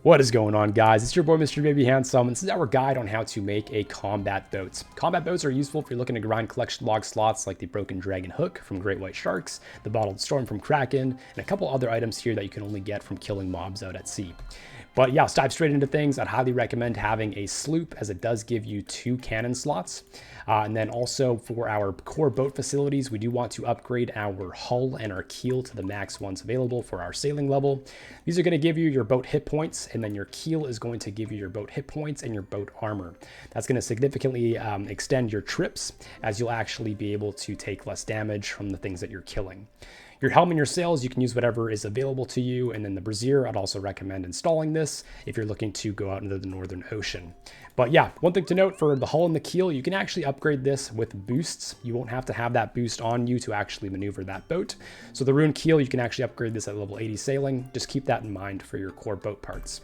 What is going on, guys? It's your boy, Mr. Baby Handsome, and this is our guide on how to make a combat boat. Combat boats are useful if you're looking to grind collection log slots like the Broken Dragon Hook from Great White Sharks, the Bottled Storm from Kraken, and a couple other items here that you can only get from killing mobs out at sea. But yeah, let's dive straight into things. I'd highly recommend having a sloop, as it does give you 2 cannon slots. And then also for our core boat facilities, we do want to upgrade our hull and our keel to the max ones available for our sailing level. These are going to give you your boat hit points, and then your keel is going to give you your boat hit points and your boat armor. That's going to significantly extend your trips, as you'll actually be able to take less damage from the things that you're killing. Your helm and your sails, you can use whatever is available to you. And then the brassiere, I'd also recommend installing this if you're looking to go out into the Northern Ocean. But yeah, one thing to note for the hull and the keel, you can actually upgrade this with boosts. You won't have to have that boost on you to actually maneuver that boat. So the ruined keel, you can actually upgrade this at level 80 sailing. Just keep that in mind for your core boat parts.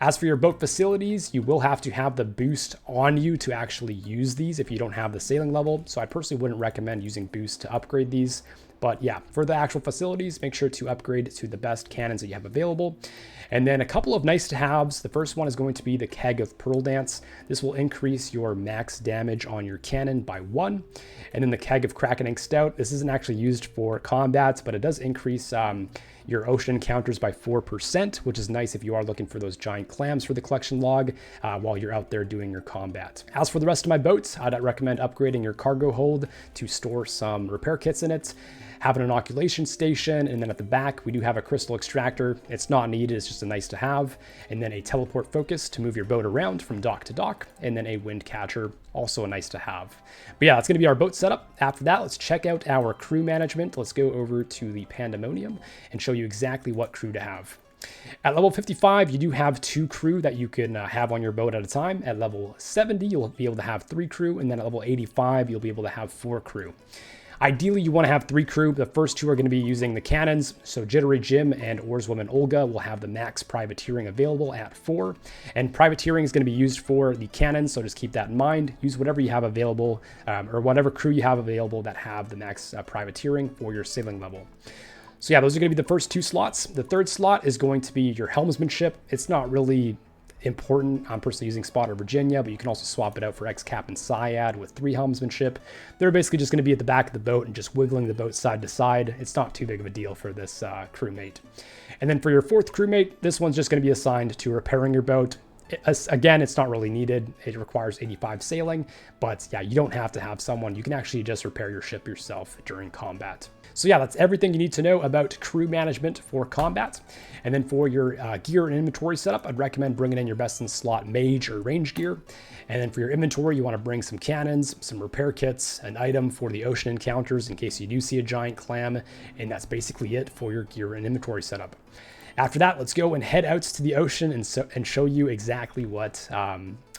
As for your boat facilities, you will have to have the boost on you to actually use these if you don't have the sailing level. So I personally wouldn't recommend using boost to upgrade these. But yeah, for the actual facilities, make sure to upgrade to the best cannons that you have available. And then a couple of nice to haves. The first one is going to be the Keg of Pearl Dance. This will increase your max damage on your cannon by 1. And then the Keg of Kraken Ink Stout. This isn't actually used for combats, but it does increase your ocean encounters by 4%, which is nice if you are looking for those giant clams for the collection log while you're out there doing your combat. As for the rest of my boats, I'd recommend upgrading your cargo hold to store some repair kits in it. Have an inoculation station, and then at the back we do have a crystal extractor. It's not needed, it's just a nice to have. And then a teleport focus to move your boat around from dock to dock, and then a wind catcher, also a nice to have. But yeah, that's going to be our boat setup. After that, let's check out our crew management. Let's go over to the Pandemonium and show you exactly what crew to have. At level 55, you do have 2 crew that you can have on your boat at a time. At level 70, you'll be able to have 3 crew, and then at level 85, you'll be able to have 4 crew. Ideally, you want to have 3 crew. The first 2 are going to be using the cannons. So Jittery Jim and Oarswoman Olga will have the max privateering available at 4. And privateering is going to be used for the cannons, so just keep that in mind. Use whatever you have available, or whatever crew you have available that have the max privateering for your sailing level. So yeah, those are going to be the first 2 slots. The third slot is going to be your helmsmanship. It's not really important. I'm personally using Spotter Virginia, but you can also swap it out for Ex-Captain Syad with 3 helmsmanship. They're basically just going to be at the back of the boat and just wiggling the boat side to side. It's not too big of a deal for this crewmate. And then for your 4th crewmate, this one's just going to be assigned to repairing your boat. Again, it's not really needed. It requires 85 sailing, but yeah, you don't have to have someone. You can actually just repair your ship yourself during combat. So yeah, that's everything you need to know about crew management for combat. And then for your gear and inventory setup, I'd recommend bringing in your best in slot mage or range gear. And then for your inventory, you want to bring some cannons, some repair kits, an item for the ocean encounters in case you do see a giant clam. And that's basically it for your gear and inventory setup. After that, let's go and head out to the ocean and show you exactly what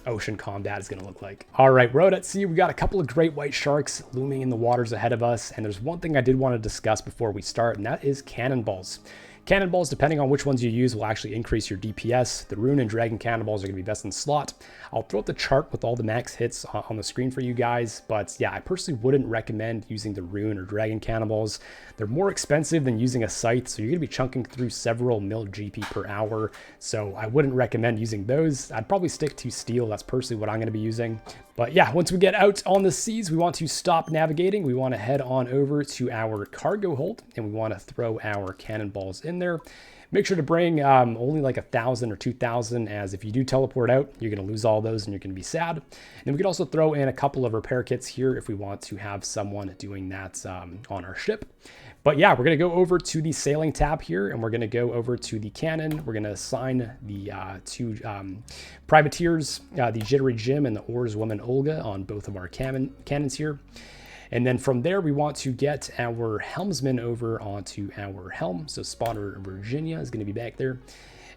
ocean combat is going to look like. All right, we're out at sea. We got a couple of great white sharks looming in the waters ahead of us. And there's one thing I did want to discuss before we start, and that is cannonballs. Cannonballs, depending on which ones you use, will actually increase your DPS. The Rune and Dragon cannonballs are going to be best in slot. I'll throw up the chart with all the max hits on the screen for you guys, but yeah, I personally wouldn't recommend using the Rune or Dragon cannonballs. They're more expensive than using a scythe, so you're going to be chunking through several mil GP per hour, so I wouldn't recommend using those. I'd probably stick to steel. That's personally what I'm going to be using. But yeah, once we get out on the seas, we want to stop navigating. We want to head on over to our cargo hold, and we want to throw our cannonballs in there. Make sure to bring only like 1,000 or 2,000, as if you do teleport out, you're going to lose all those and you're going to be sad. And then we could also throw in a couple of repair kits here if we want to have someone doing that on our ship. But yeah, we're going to go over to the sailing tab here, and we're going to go over to the cannon. We're going to assign the 2 privateers, the Jittery Jim and the Oarswoman Olga, on both of our cannons here. And then from there, we want to get our helmsman over onto our helm. So Spotter Virginia is going to be back there.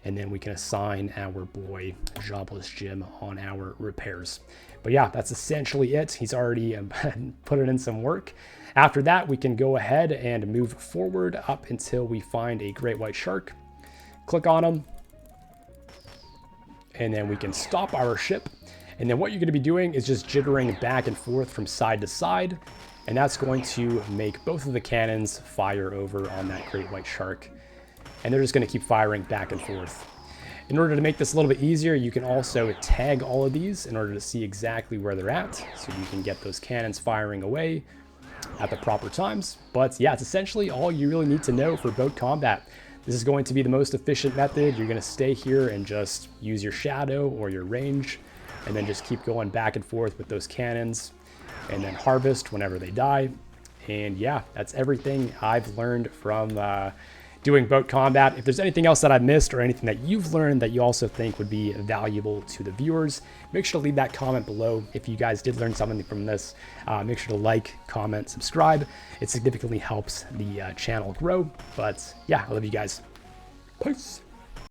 And then we can assign our boy Jobless Jim on our repairs. But yeah, that's essentially it. He's already put it in some work. After that, we can go ahead and move forward up until we find a great white shark. Click on him. And then we can stop our ship. And then what you're going to be doing is just jittering back and forth from side to side. And that's going to make both of the cannons fire over on that great white shark. And they're just going to keep firing back and forth. In order to make this a little bit easier, you can also tag all of these in order to see exactly where they're at, so you can get those cannons firing away at the proper times. But yeah, it's essentially all you really need to know for boat combat. This is going to be the most efficient method. You're going to stay here and just use your shadow or your range, and then just keep going back and forth with those cannons, and then harvest whenever they die. And yeah, that's everything I've learned from doing boat combat. If there's anything else that I've missed or anything that you've learned that you also think would be valuable to the viewers, make sure to leave that comment below. If you guys did learn something from this, make sure to like, comment, subscribe. It significantly helps the channel grow. But yeah, I love you guys. Peace.